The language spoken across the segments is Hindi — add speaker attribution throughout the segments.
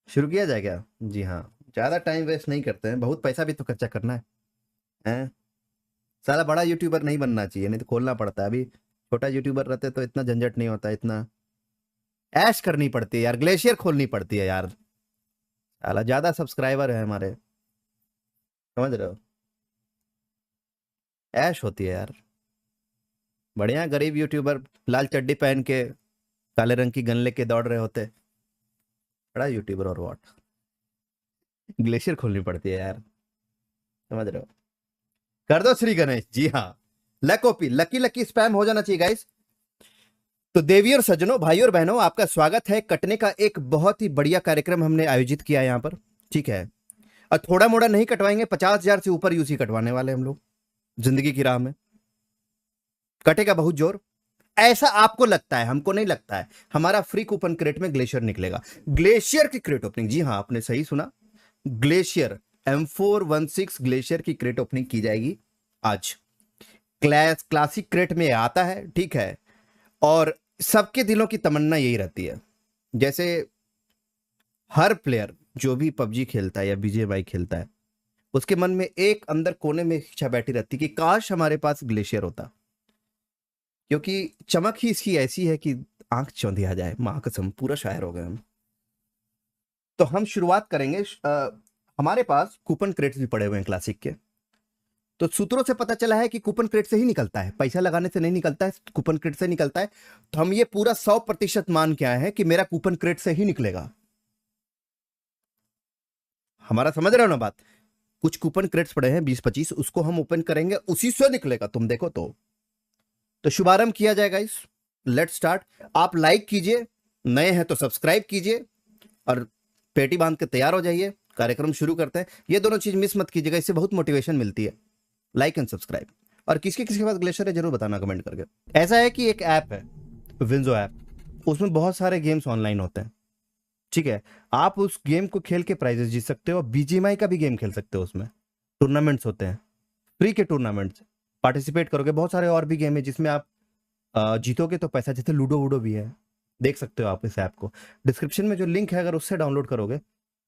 Speaker 1: शुरू किया जाए क्या? जी हाँ, ज़्यादा टाइम वेस्ट नहीं करते हैं, बहुत पैसा भी तो खर्चा करना है। हैं? साला बड़ा यूट्यूबर नहीं बनना चाहिए, नहीं तो खोलना पड़ता है। अभी छोटा यूट्यूबर रहते तो इतना झंझट नहीं होता, इतना ऐश करनी पड़ती है यार, ग्लेशियर खोलनी पड़ती है यार। साला ज़्यादा सब्सक्राइबर है हमारे, समझ रहे हो? ऐश होती है यार। बढ़िया गरीब यूट्यूबर लाल चड्डी पहन के काले रंग की गन लेके दौड़ रहे होते। बड़ा यूट्यूबर और व्हाट, ग्लेशियर खोलनी पड़ती है यार, समझ रहे हो? कर दो श्री गणेश, जी हाँ। लकोपी लकी लकी स्पैम हो जाना चाहिए गाइस। तो देवी और सज्जनों, भाई और बहनों, आपका स्वागत है। कटने का एक बहुत ही बढ़िया कार्यक्रम हमने आयोजित किया यहाँ पर, ठीक है। और थोड़ा मोड़ा नहीं कटवाएंगे, 50,000 से ऊपर यूसी कटवाने वाले हम लोग जिंदगी की राह में। कटेगा बहुत जोर, ऐसा आपको लगता है, हमको नहीं लगता है। हमारा फ्री कूपन क्रेट में ग्लेशियर निकलेगा। ग्लेशियर की क्रेट ओपनिंग, जी हाँ आपने सही सुना, ग्लेशियर M416 ग्लेशियर की क्रेट ओपनिंग की जाएगी आज। क्लासिक क्रेट में आता है, ठीक है। और सबके दिलों की तमन्ना यही रहती है, जैसे हर प्लेयर जो भी पबजी खेलता है या बीजीएमआई खेलता है, उसके मन में एक अंदर कोने में इच्छा बैठी रहती है कि काश हमारे पास ग्लेशियर होता, क्योंकि चमक ही इसकी ऐसी है कि आंख चौंधिया जाए। मां कसम, पूरा शायर हो गए हम। तो हम शुरुआत करेंगे। हमारे पास कूपन क्रेट्स भी पड़े हुए हैं क्लासिक के। तो सूत्रों से पता चला है कि कूपन क्रेट से ही निकलता है, पैसा लगाने से नहीं निकलता है, कूपन क्रेट से निकलता है। तो हम ये पूरा 100% मान के आए हैं कि मेरा कूपन क्रेट से ही निकलेगा। हमारा समझ रहे हो ना बात? कुछ कूपन क्रेट्स पड़े हैं 20-25, उसको हम ओपन करेंगे, उसी से निकलेगा, तुम देखो। तो शुभारंभ किया जाएगा इस। Let start. आप लाइक कीजिए, नए हैं तो सब्सक्राइब कीजिए और पेटी बांध के तैयार हो जाइए। कार्यक्रम शुरू करते हैं। ये दोनों चीज मिस मत कीजिएगा, इससे बहुत मोटिवेशन मिलती है। Like and subscribe. और किसके किसके पास ग्लेशियर है जरूर बताना कमेंट करके। ऐसा है कि एक ऐप है, विंजो ऐप, उसमें बहुत सारे गेम्स ऑनलाइन होते हैं, ठीक है। आप उस गेम को खेल के प्राइजेस जीत सकते हो। बीजीएमआई का भी गेम खेल सकते हो, उसमें टूर्नामेंट्स होते हैं, फ्री के टूर्नामेंट्स। पार्टिसिपेट करोगे, बहुत सारे और भी गेम है जिसमें आप जीतोगे तो पैसा, जैसे लूडो वूडो भी है। देख सकते हो आप इस ऐप को, डिस्क्रिप्शन में जो लिंक है अगर उससे डाउनलोड करोगे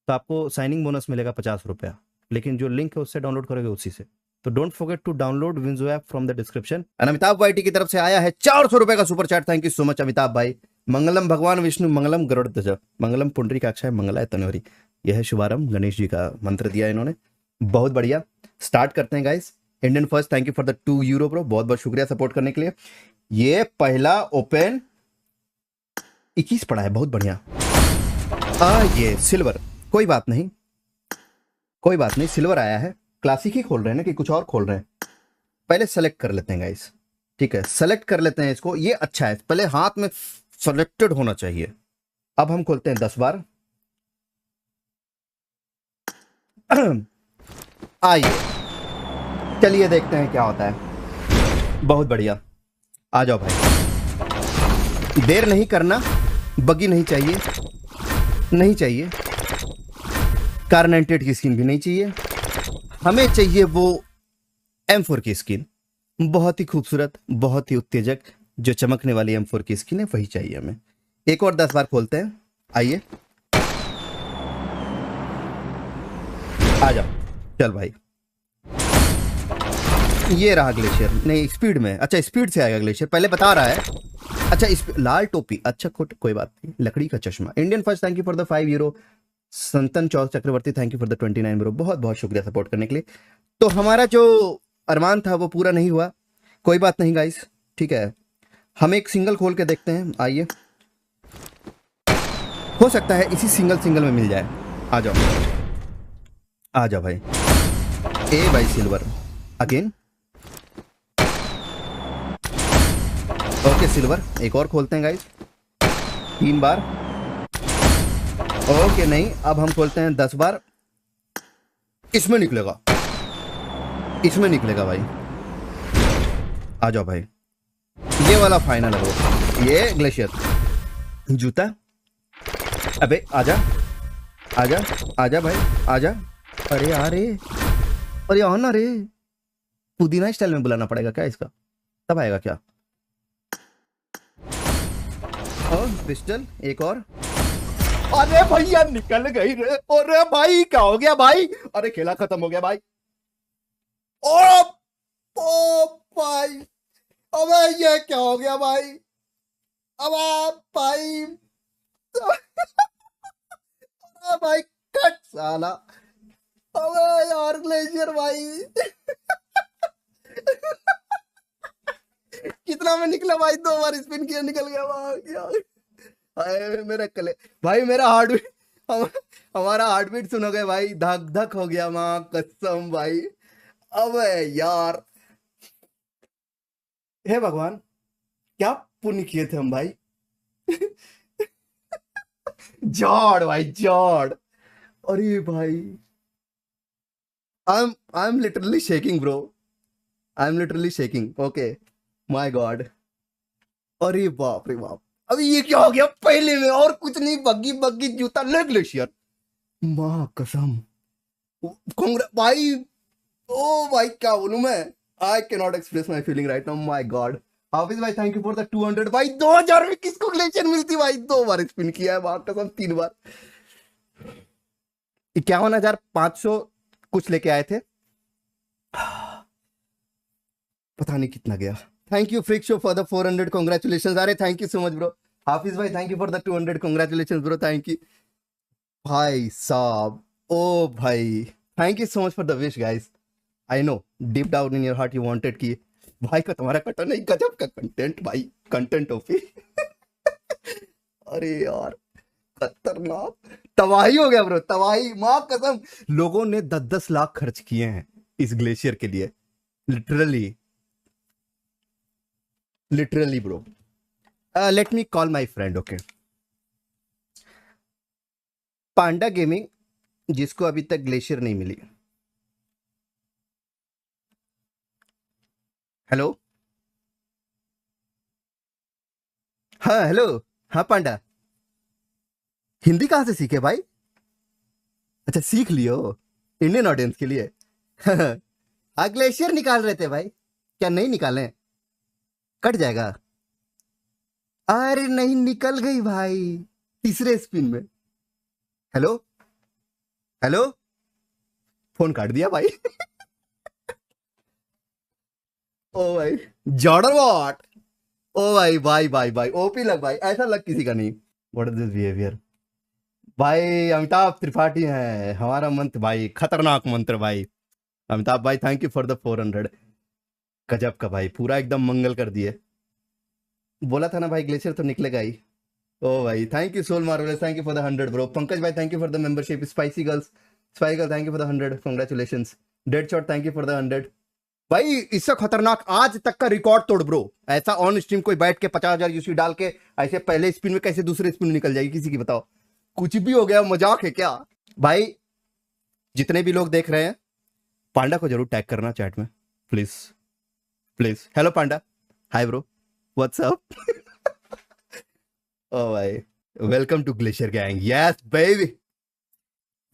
Speaker 1: तो आपको साइनिंग बोनस मिलेगा 50 रुपया। लेकिन जो लिंक है उससे डाउनलोड करोगे उसी से। तो don't forget to download WinZO app from the description. Amitabh YT की तरफ से आया है 400 रुपए का super chat. Thank you so much Amitabh भाई। मंगलम भगवान विष्णु मंगलम गरुड़ ध्वज मंगलम पुंडरीकाक्षाय मंगलाय तनोहरी। यह है शुभारंभ, गणेश जी का मंत्र दिया इन्होंने, बहुत बढ़िया। स्टार्ट करते हैं guys. Indian first, thank you for the 2 euro bro, बहुत बहुत शुक्रिया सपोर्ट करने के लिए। ये पहला ओपन 21 पड़ा है, बहुत बढ़िया। ये सिल्वर, कोई बात नहीं, कोई बात नहीं, सिल्वर आया है। क्लासिक ही खोल रहे हैं ना कि कुछ और खोल रहे हैं? पहले सेलेक्ट कर लेते हैं गाइस, ठीक है, सेलेक्ट कर लेते हैं इसको। ये अच्छा है, पहले हाथ में सेलेक्टेड होना चाहिए। अब हम खोलते हैं 10 बार। आइए चलिए देखते हैं क्या होता है। बहुत बढ़िया, आ जाओ भाई, देर नहीं करना। बगी नहीं चाहिए, नहीं चाहिए। कार 98 की स्किन भी नहीं चाहिए, हमें चाहिए वो M4 की स्किन। बहुत ही खूबसूरत, बहुत ही उत्तेजक, जो चमकने वाली M4 की स्किन है वही चाहिए हमें। एक और 10 बार खोलते हैं, आइए आ जाओ। चल भाई, ये रहा ग्लेशियर। नहीं स्पीड में, अच्छा स्पीड से आएगा ग्लेशियर, पहले बता रहा है। अच्छा लाल टोपी, अच्छा कोई बात नहीं। लकड़ी का चश्मा। Indian first, thank you for the 5 euro. Santan Chowk Chakraborty, thank you for the 29 euro, बहुत बहुत शुक्रिया सपोर्ट करने के लिए। तो हमारा जो अरमान था वो पूरा नहीं हुआ, कोई बात नहीं गाइस, ठीक है। हम एक सिंगल खोल के देखते हैं, आइए। हो सकता है इसी सिंगल में मिल जाए। आ जाओ, आ जाओ भाई। ए भाई सिल्वर अगेन, ओके सिल्वर। एक और खोलते हैं गाइस, 3 बार। ओके नहीं, अब हम खोलते हैं 10 बार। इसमें निकलेगा, इसमें निकलेगा भाई। आ जाओ भाई, ये वाला फाइनल है वो, ये ग्लेशियर जूता। अबे आजा, आजा, आजा भाई, आजा। अरे यार, अरे आओ ना रे। पुदीना स्टाइल में बुलाना पड़ेगा क्या इसका, तब आएगा क्या? और पिस्टल, एक और। अरे भैया निकल गई रे। अरे भाई क्या हो गया भाई? अरे खेला खत्म हो गया भाई। ओ, ओ भाई, अबे ये क्या हो गया भाई? अब भाई, भाई कट साला। अबे यार ग्लेशियर भाई। कितना में निकला भाई? 2 बार स्पिन किया निकल गया भाई यार। हाय मेरा कले भाई, मेरा हार्ट हम, हमारा हार्ट बीट सुनोगे भाई, धक धक हो गया माँ कसम भाई। अबे यार, हे भगवान, क्या पुण्य किए थे हम भाई। जॉड भाई जॉड। अरे भाई, I am literally shaking bro, I am literally shaking. Okay my God. अरे बाप रे बाप, अभी ये क्या हो गया? पहले में और कुछ नहीं, बग्गी बग्गी जूता ले ग्लेशियर। माँ कसम, कांग्रेस भाई। ओ भाई क्या बोलूं मैं, I can not express my feeling right now. My god. Hafiz भाई थैंक यू फॉर द 200 भाई। 2000 में किसको ग्लेशियर मिलती भाई? 2 बार स्पिन किया है, बात कसम 3 बार। 51,500 कुछ लेके आए थे, पता नहीं कितना गया। Thank you freak show for the 400 congratulation. अरे thank you so much bro. Hafiz भाई thank you for the 200 congratulation bro, thank you भाई साहब। ओ भाई, thank you so much for the wish guys. I know deep down in your heart you wanted कि भाई का तुम्हारा कटा नहीं, गजब का कंटेंट भाई, कंटेंट ओपी। अरे यार खतरनाक, तबाही हो गया ब्रो, तबाही माँ कसम। लोगों ने 10-10 लाख खर्च किए हैं इस ग्लेशियर के लिए, literally literally bro. Let me call my friend. Okay, Panda gaming, जिसको अभी तक ग्लेशियर नहीं मिली। हेलो, हाँ हेलो, हाँ पांडा। हिंदी कहाँ से सीखे भाई? अच्छा सीख लियो, इंडियन ऑडियंस के लिए। हाँ ग्लेशियर निकाल रहे थे भाई, क्या नहीं निकाले? कट जाएगा। अरे नहीं निकल गई भाई, तीसरे स्पिन में। हेलो हेलो, फोन काट दिया भाई। ओ भाई, जॉर्डन वॉट। ओ भाई भाई भाई भाई, ओपी लग भाई, ऐसा लग किसी का नहीं। व्हाट इज दिस बिहेवियर भाई? अमिताभ त्रिपाठी है हमारा मंत्र भाई, खतरनाक मंत्र भाई। अमिताभ भाई थैंक यू फॉर द 400। गजब का भाई, पूरा एकदम मंगल कर दिए। बोला था ना भाई ग्लेशियर तो निकलेगा ही। ओ भाई thank you soul marvellous, thank you for the 100 bro. Pankaj भाई thank you for the membership. Spicy girls, spicy girl thank you for the 100 congratulations. Dead shot thank you for the 100 भाई। इससे खतरनाक आज तक का रिकॉर्ड तोड़ ब्रो। ऐसा ऑन स्ट्रीम कोई बैठ के 50,000 यूसी डाल के ऐसे पहले स्पिन में कैसे दूसरे स्पिन में निकल जाएगी किसी की? बताओ, कुछ भी हो गया, मजाक है क्या भाई? जितने भी लोग देख रहे हैं, पांडा को जरूर टैग करना चैट में please please. Hello panda, hi bro, what's up. ओ भाई, welcome to glacier gang. Yes baby,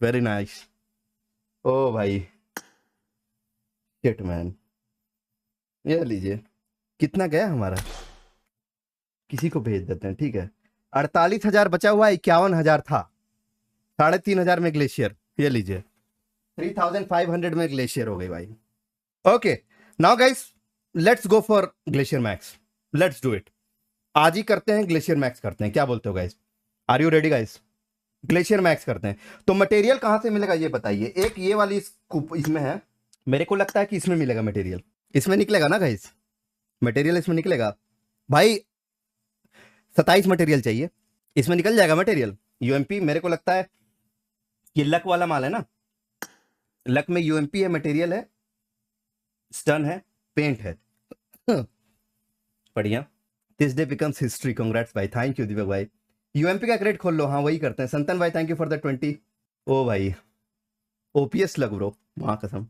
Speaker 1: very nice. ओ भाई शिट मैन, ये लीजिए। कितना गया हमारा? किसी को भेज देते हैं, ठीक है। 48,000 बचा हुआ, 51,000 था। 3,500 में ग्लेशियर, ये लीजिए। 3,500 में ग्लेशियर हो गई भाई। Okay now guys, let's go for glacier max, let's do it. आज ही करते हैं ग्लेशियर मैक्स करते हैं, क्या बोलते हो guys? Are you ready guys? Glacier max करते हैं। तो मटेरियल कहां से मिलेगा ये बताइए। एक ये वाली इसमें है, मेरे को लगता है कि इसमें मिलेगा मटेरियल। इसमें निकलेगा ना गाइस? मटेरियल इसमें निकलेगा भाई। 27 मटेरियल चाहिए, इसमें निकल जाएगा मटेरियल। यूएमपी मेरे को लगता है कि लक वाला माल है ना, लक में यूएमपी है, मटेरियल है, स्टन है, पेंट है। बढ़िया। This day becomes history, congrats भाई, थैंक यू दीपक भाई। यूएमपी का क्रेडिट खोल लो, हाँ वही करते हैं। संतन भाई थैंक यू फॉर द 20। ओ भाई ओपीएस लग ब्रो, मां कसम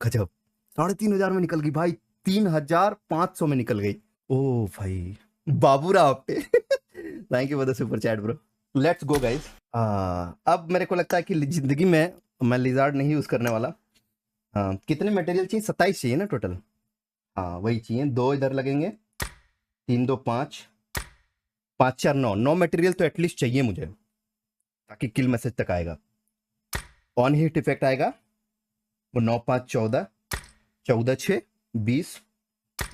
Speaker 1: गजब। 3,500 में निकल गई भाई, 3,500 में निकल गई। ओ भाई बाबूराव पे। Thank you for the super chat bro. Let's go guys. अब मेरे को लगता है कि जिंदगी में मैं लिजार्ड नहीं यूज करने वाला। हाँ कितने मटेरियल चाहिए? 27 चाहिए ना टोटल? हाँ वही चाहिए। 2 इधर लगेंगे, 3 2 5, 5 4 9, 9 मटेरियल तो एटलीस्ट चाहिए मुझे। ताकि किल मैसेज तक आएगा। ऑन हिट इफेक्ट आएगा वो 9 5 14 14 6 20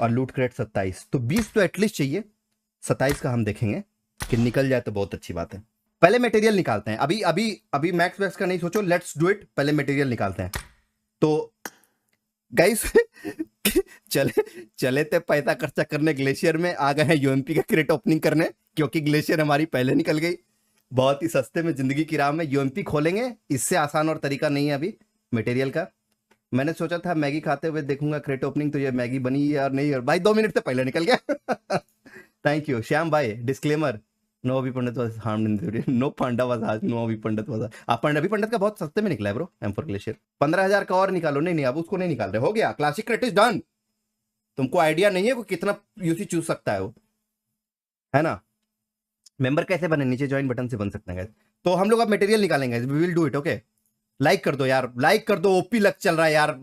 Speaker 1: और लूट क्रेट 27। तो 20 तो एटलीस्ट चाहिए, 27 का हम देखेंगे कि निकल जाए तो बहुत अच्छी बात है। पहले मटेरियल निकालते हैं, अभी अभी अभी मैक्स वैक्स का नहीं सोचो, लेट्स डू इट, पहले मटेरियल निकालते हैं। तो गाइस चले चले थे पैसा खर्चा करने ग्लेशियर में, आ गए हैं यूएमपी का क्रेट ओपनिंग करने, क्योंकि ग्लेशियर हमारी पहले निकल गई। बहुत ही सस्ते में जिंदगी की राह में यूएमपी खोलेंगे, इससे आसान और तरीका नहीं है अभी मटेरियल का। मैंने सोचा था मैगी खाते हुए देखूंगा क्रेट ओपनिंग, तो ये मैगी बनी या नहीं, और भाई 2 मिनट से पहले निकल गया। थैंक यू श्याम भाई। Disclaimer, no Abhi Pandit was harm in theory, no panda was harm, no Abhi Pandit was. आप अभी पंडित का बहुत सस्ते में निकला है ब्रो, एम4 ग्लेशियर। 15,000 का और निकालो। नहीं नहीं, अब उसको नहीं निकाल रहे, हो गया क्लासिक क्रेट इज डन। तुमको आइडिया नहीं है वो कितना यूसी चूज सकता है वो, है ना। मेंबर कैसे बने, नीचे ज्वाइन बटन से बन सकते हैं। तो हम लोग अब मटेरियल निकालेंगे, we will do it. Okay, like कर दो यार, लाइक कर दो, ओपी लग चल रहा है यार।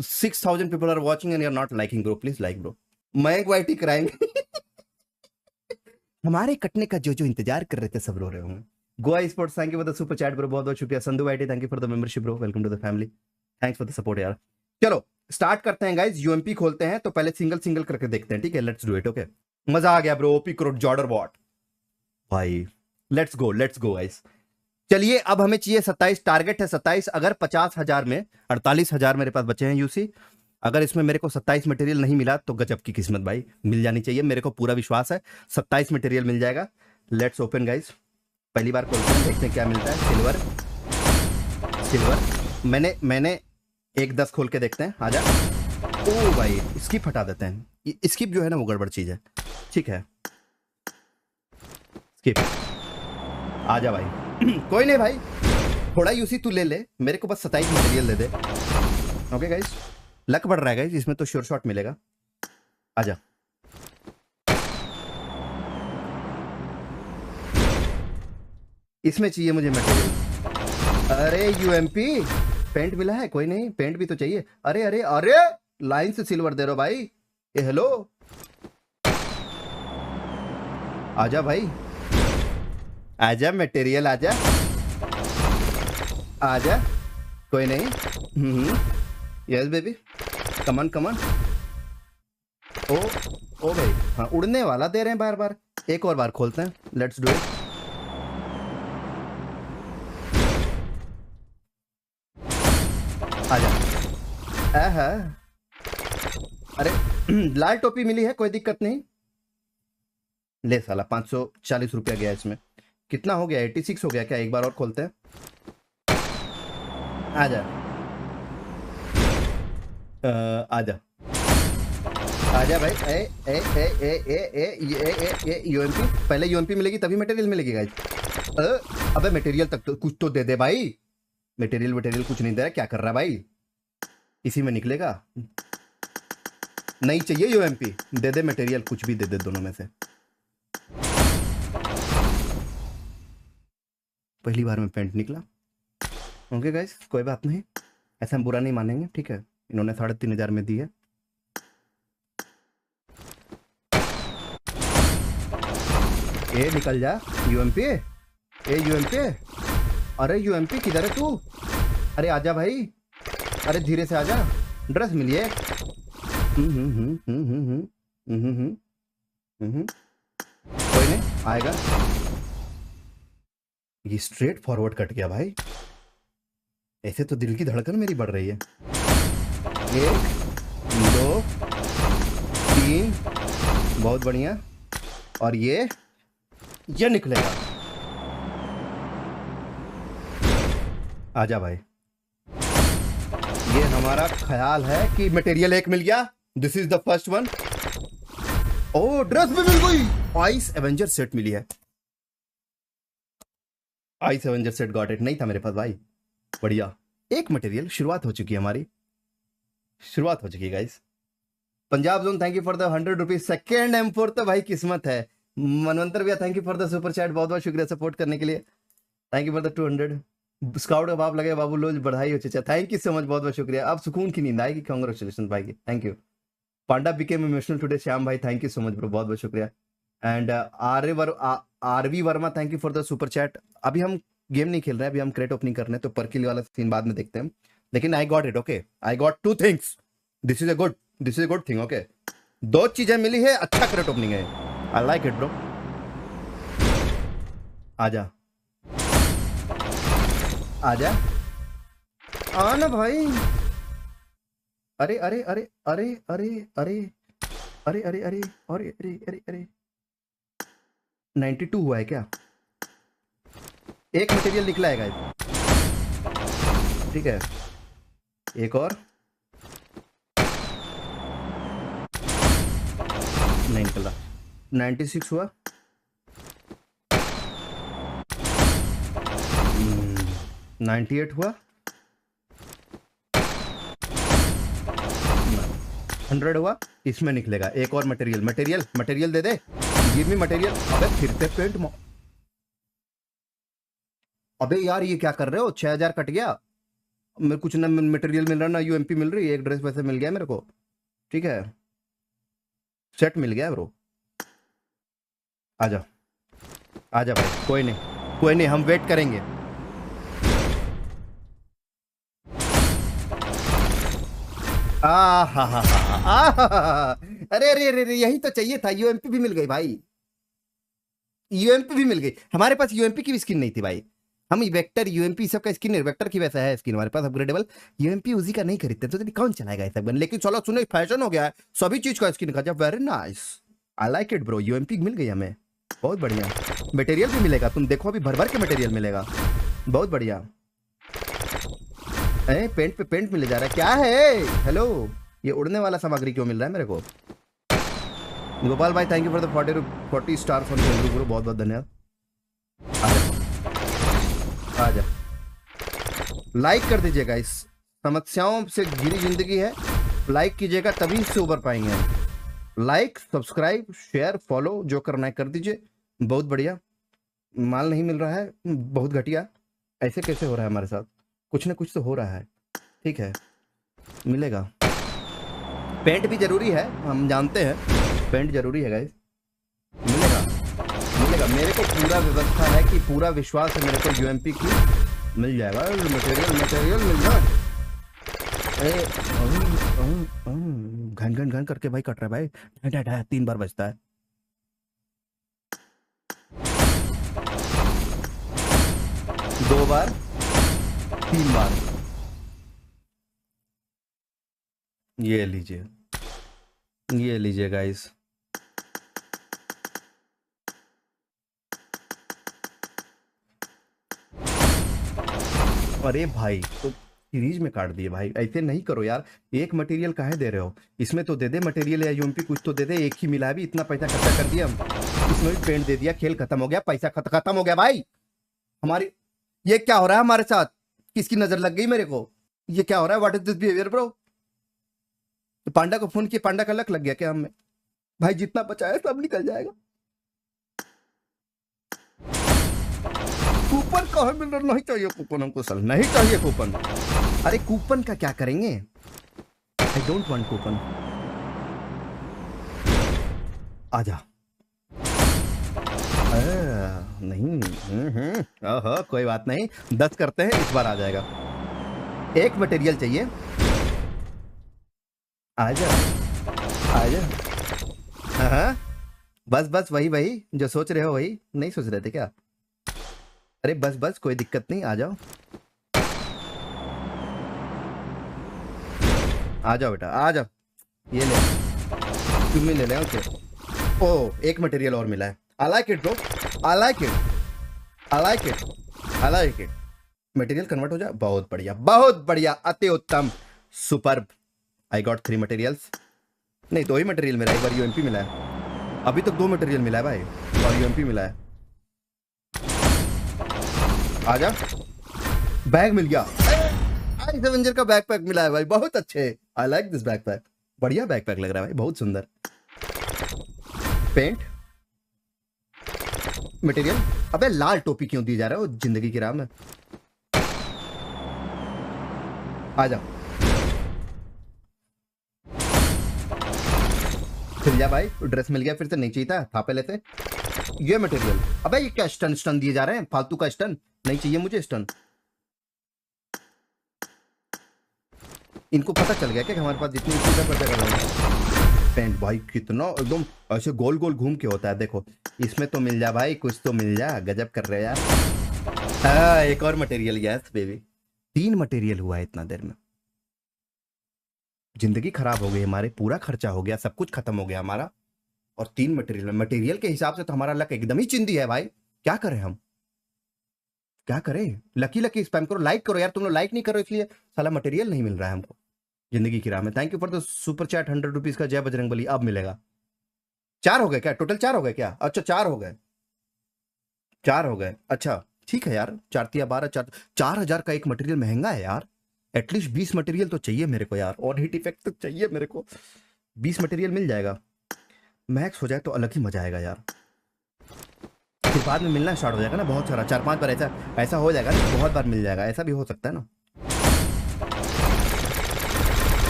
Speaker 1: 6000 people are watching and you are not liking bro, please like bro. Mayank YT कराएंगे। हमारे कटने का जो जो इंतजार कर रहे थे सब रो रहे होंगे। Goa sports, thank you for the super chat bro, बहुत बहुत शुक्रिया। Sandhu YT, thank you for the membership bro, welcome to the family, thanks for the support यार। चलो स्टार्ट करते हैं गाइस, यूएमपी खोलते हैं। तो पहले सिंगल सिंगल करके देखते हैं, ठीक है, लेट्स डू इट। ओके, मजा आ गया ब्रो, ओपी क्रोट जॉर्डर बॉट भाई, लेट्स गो गाइस। चलिए अब हमें चाहिए 27, टारगेट है 27। अगर 50,000 में 48,000 मेरे पास बचे हैं यूसी, अगर इसमें मेरे को 27 मटेरियल नहीं मिला तो गजब की किस्मत भाई, मिल जानी चाहिए, मेरे को पूरा विश्वास है 27 मटेरियल मिल जाएगा। लेट्स ओपन गाइस, पहली बार खोलते हैं, देखते हैं क्या मिलता है। सिल्वर मैंने 1-10 खोल के देखते हैं। आजा, ओ भाई स्किप हटा देते हैं, स्किप जो है ना वो गड़बड़ चीज है, ठीक है स्किप। आजा भाई कोई नहीं भाई, थोड़ा यूसी तू ले ले, मेरे को बस 27 मटेरियल दे दे। ओके गाइस, लक बढ़ रहा है गाइस, इसमें तो श्योर शॉट मिलेगा। आजा, इसमें चाहिए मुझे मटेरियल। अरे यूएमपी पेंट मिला है, कोई नहीं, पेंट भी तो चाहिए। अरे अरे अरे, लाइन से सिल्वर दे रहे हो भाई, ये हेलो। आजा भाई, आजा मटेरियल, आजा आजा, कोई नहीं। यस बेबी, कमन कमन। ओ भाई, हाँ उड़ने वाला दे रहे हैं बार बार। एक और बार खोलते हैं, लेट्स डू इट। आजा, अरे लाल टोपी मिली है, कोई दिक्कत नहीं। ले साला 540 रुपया गया इसमें, कितना हो गया, 86 हो गया क्या। एक बार और खोलते हैं, आजा आजा आजा भाई। ए ए ए ए ए ए ए यूएमपी, पहले यूएमपी मिलेगी तभी मटेरियल मिलेगी गाइस। अबे मटेरियल तक तो कुछ तो दे दे भाई, मटेरियल कुछ नहीं दे रहा, क्या कर रहा है भाई। इसी में निकलेगा, नहीं चाहिए यूएमपी, दे दे मटेरियल, कुछ भी दे दे दोनों में से। पहली बार में पेंट निकला। ओके गाइस, कोई बात नहीं, ऐसा हम बुरा नहीं मानेंगे, ठीक है। इन्होंने 3,500 में दी है। ए निकल जा यूएमपी, ए यूएमपी, अरे यूएमपी किधर है तू। अरे आजा भाई, अरे धीरे से आजा, ड्रेस मिलिए। कोई नहीं आएगा, ये स्ट्रेट फॉरवर्ड कट गया भाई, ऐसे तो दिल की धड़कन मेरी बढ़ रही है। 1 2 3, बहुत बढ़िया, और ये निकलेगा। आजा भाई, ये हमारा ख्याल है कि मटेरियल एक मिल गया, this is the first one. ओ ड्रेस भी मिल गई, आइस एवेंजर सेट मिली है, ice avenger set, got it, नहीं था मेरे पास भाई, बढ़िया। एक मटेरियल, शुरुआत हो चुकी है हमारी, शुरुआत हो चुकी है guys. Punjab zone, thank you for the 100 rupees, second M4 तो भाई किस्मत है। मनवंतर भैया, thank you for the super chat, बहुत बहुत शुक्रिया सपोर्ट करने के लिए, thank you for the 200। Scout का बाप लगे बाबू लोज, बधाई हो चाचा, थैंक यू सो मच, बहुत बहुत शुक्रिया। अब सुकून की नींद आएगी, कांग्रेचुलेशन भाई की, thank you. Panda became emotional today, Shyam भाई thank you so much bro, बहुत बहुत शुक्रिया। And RV Verma, thank you for the super chat. अभी हम गेम नहीं खेल रहे हैं अभी, हम क्रेट ओपनिंग कर रहे हैं, तो पर किल वाला सीन बाद में देखते हैं। लेकिन I got it, okay, I got 2 things, this is a good thing, okay. 2 चीजें मिली है, अच्छा क्रेट ओपनिंग है, आई लाइक इट ब्रो। आजा आजा, आ ना भाई। अरे अरे अरे अरे अरे अरे अरे अरे अरे अरे अरे अरे अरे 92 हुआ है क्या? एक मटेरियल निकला है गाइस, ठीक है, एक और नहीं निकला। 96 हुआ, 98 हुआ, 100 हुआ, इसमें निकलेगा एक और मटेरियल। मटेरियल मटेरियल दे दे, गिव मी मटेरियल। अबे फिर से पेंट अबे यार ये क्या कर रहे हो? 6000 कट गया मेरे, कुछ ना मटेरियल मिल रहा ना यूएमपी मिल रही, एक ड्रेस वैसे मिल गया मेरे को, ठीक है, सेट मिल गया ब्रो। आजा आजा भाई, कोई नहीं, हम वेट करेंगे। अरे अरे अरे यही तो चाहिए था, यूएमपी भी मिल गई भाई, यूएमपी भी मिल गई। हमारे पास यूएमपी की भी स्किन नहीं थी भाई, हम वेक्टर यूएमपी सब का स्किन है, वेक्टर की वैसा है स्किन हमारे पास अपग्रेडेबल, यूएमपी उसी का नहीं खरीदते तो कौन चलाएगा ऐसा बन। लेकिन चलो सुनो, फैशन हो गया है सभी चीज का स्किन का, जब very nice, I like it bro. UMP मिल गई हमें, बहुत बढ़िया। मटेरियल भी मिलेगा, तुम देखो अभी भर भर के मटेरियल मिलेगा, बहुत बढ़िया। पेंट पे पेंट मिले जा रहा है, क्या है? हेलो, ये उड़ने वाला सामग्री क्यों मिल रहा है मेरे को? गोपाल भाई thank you for the 40 star for bro, बहुत बहुत धन्यवाद। आजा, लाइक कर दीजिएगा, इस समस्याओं से घिरी जिंदगी है, लाइक कीजिएगा तभी इससे उबर पाएंगे हम। लाइक, सब्सक्राइब, शेयर, फॉलो जो करना है कर दीजिए, बहुत बढ़िया। माल नहीं मिल रहा है, बहुत घटिया, ऐसे कैसे हो रहा है हमारे साथ? कुछ ना कुछ तो हो रहा है, ठीक है, मिलेगा। पेंट भी जरूरी है, हम जानते हैं पेंट जरूरी है गाइस, मिलेगा मिलेगा, मेरे को पूरा व्यवस्था है कि पूरा विश्वास है मेरे को यूएमपी की मिल जाएगा, मटेरियल मिल जाए। घन घन घन करके भाई कट रहा है भाई, 3 बार बजता है। दो बार, 3 बार, ये लीजिए गाइस। अरे भाई तो सीरीज में काट दिए भाई, ऐसे नहीं करो यार, एक मटेरियल काहे दे रहे हो? इसमें तो दे दे मटेरियल या यूएमपी कुछ तो दे दे, एक ही मिला भी, इतना पैसा खर्चा कर दिया हम, इसमें भी पेंट दे दिया, खेल खत्म हो गया, पैसा खत्म हो गया भाई हमारी। ये क्या हो रहा है हमारे साथ? किसकी नजर लग गई मेरे को? ये क्या हो रहा है? What is this behaviour bro? Panda को फोन किया, पांडा का लक लग गया क्या हमें? भाई जितना बचा है सब निकल जाएगा। कूपन कहाँ मिल रहा? नहीं चाहिए कूपन हमको, सर नहीं चाहिए कूपन। अरे कूपन का क्या करेंगे? I don't want coupon. आजा। नहीं, कोई बात नहीं, 10 करते हैं, इस बार आ जाएगा। एक मटेरियल चाहिए, आजा आजा। हाँ बस बस, वही जो सोच रहे हो, वही नहीं सोच रहे थे क्या? अरे बस कोई दिक्कत नहीं, आ जाओ आ जाओ बेटा, आ जाओ, ये ले, तुम ही ले ले। ओके, ओ एक मटेरियल और मिला है, आई like it bro, I like it. Material convert हो जाए, बहुत बढ़िया, अति उत्तम, सुपर्ब। आई गॉट 3 मटेरियल्स, नहीं 2 ही मटेरियल मिला है, एक बार यूएमपी मिला है, अभी तक 2 मटेरियल मिला है भाई, और यूएमपी मिला है। आजा, बैग मिल गया, आई का बैकपैक मिला है भाई, बहुत अच्छे, आई लाइक दिस बैकपैक, बढ़िया बैकपैक लग रहा है भाई, बहुत सुंदर। पेंट मटेरियल, अबे लाल टोपी क्यों दिए जा रहे हो जिंदगी की राह में? आजा, फिर जा भाई, ड्रेस मिल गया, फिर से नहीं चाहिए था, थापे लेते। ये मटेरियल, अबे ये क्या स्टन दिए जा रहे हैं, फालतू का स्टन, नहीं चाहिए मुझे स्टन। इनको पता चल गया क्या कि हमारे पास जितनी चीजें पता कर रहे हैं। पेंट भाई कितना एकदम ऐसे गोल गोल घूम के होता है, देखो इसमें तो मिल जा भाई, कुछ तो मिल जा, गजब कर रहे हो यार। एक और मटेरियल, यस बेबी। 3 मटेरियल हुआ है इतना देर में। जिंदगी खराब हो गई हमारे, पूरा खर्चा हो गया, सब कुछ खत्म हो गया हमारा, और 3 मटेरियल। मटेरियल के हिसाब से तो हमारा लक एकदम ही चिंदी है भाई। क्या करें हम, क्या करें? लकी लकी स्पैम करो, लाइक करो यार, तुम लोग लाइक नहीं करो इसलिए साला मटेरियल नहीं मिल रहा है हमको जिंदगी की राह में। Thank you for the super chat 100 rupees का, जय बजरंगबली। अब मिलेगा। 4 हो गए क्या? टोटल 4 हो गए क्या? अच्छा 4 हो गए, 4 हो गए। अच्छा ठीक है यार, 4 तिया 12, 4,000 का एक मटेरियल महंगा है यार। एटलीस्ट 20 मटेरियल तो चाहिए मेरे को यार, और हीट इफेक्ट तो चाहिए मेरे को। 20 मटेरियल मिल जाएगा, मैक्स हो जाए तो अलग ही मजा आएगा यार। फिर बाद में मिलना स्टार्ट हो जाएगा ना बहुत सारा, 4-5 बार ऐसा ऐसा हो जाएगा ना, बहुत बार मिल जाएगा, ऐसा भी हो सकता है ना।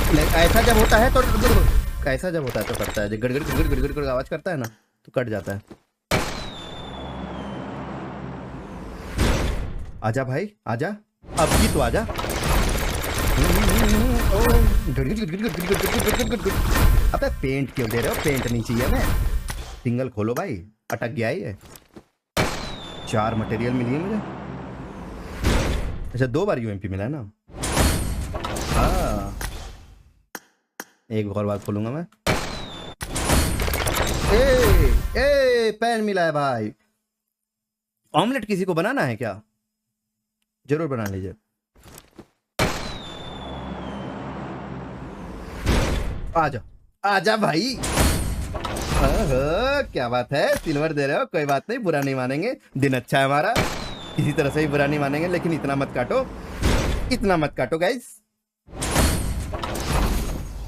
Speaker 1: नहीं ऐसा जब होता है तो ऐसा जब होता है तो करता है, गड़गड़ गड़गड़ गड़गड़ गड़गड़ आवाज करता है ना तो कट जाता है। आजा भाई आजा, अब की तो आजा। अबे पेंट क्यों दे रहे हो? पेंट नहीं चाहिए ना। सिंगल खोलो भाई, अटक गया ये। 4 मटेरियल मिली है मुझे। अच्छा 2 बार यूएमपी मिला है ना। हाँ एक और बार खोलूंगा मैं। पेन मिला है भाई। ऑमलेट किसी को बनाना है क्या? जरूर बना लीजिए। आजा आजा भाई। क्या बात है, सिल्वर दे रहे हो, कोई बात नहीं, बुरा नहीं मानेंगे, दिन अच्छा है हमारा, किसी तरह से ही बुरा नहीं मानेंगे, लेकिन इतना मत काटो, इतना मत काटो गाइस।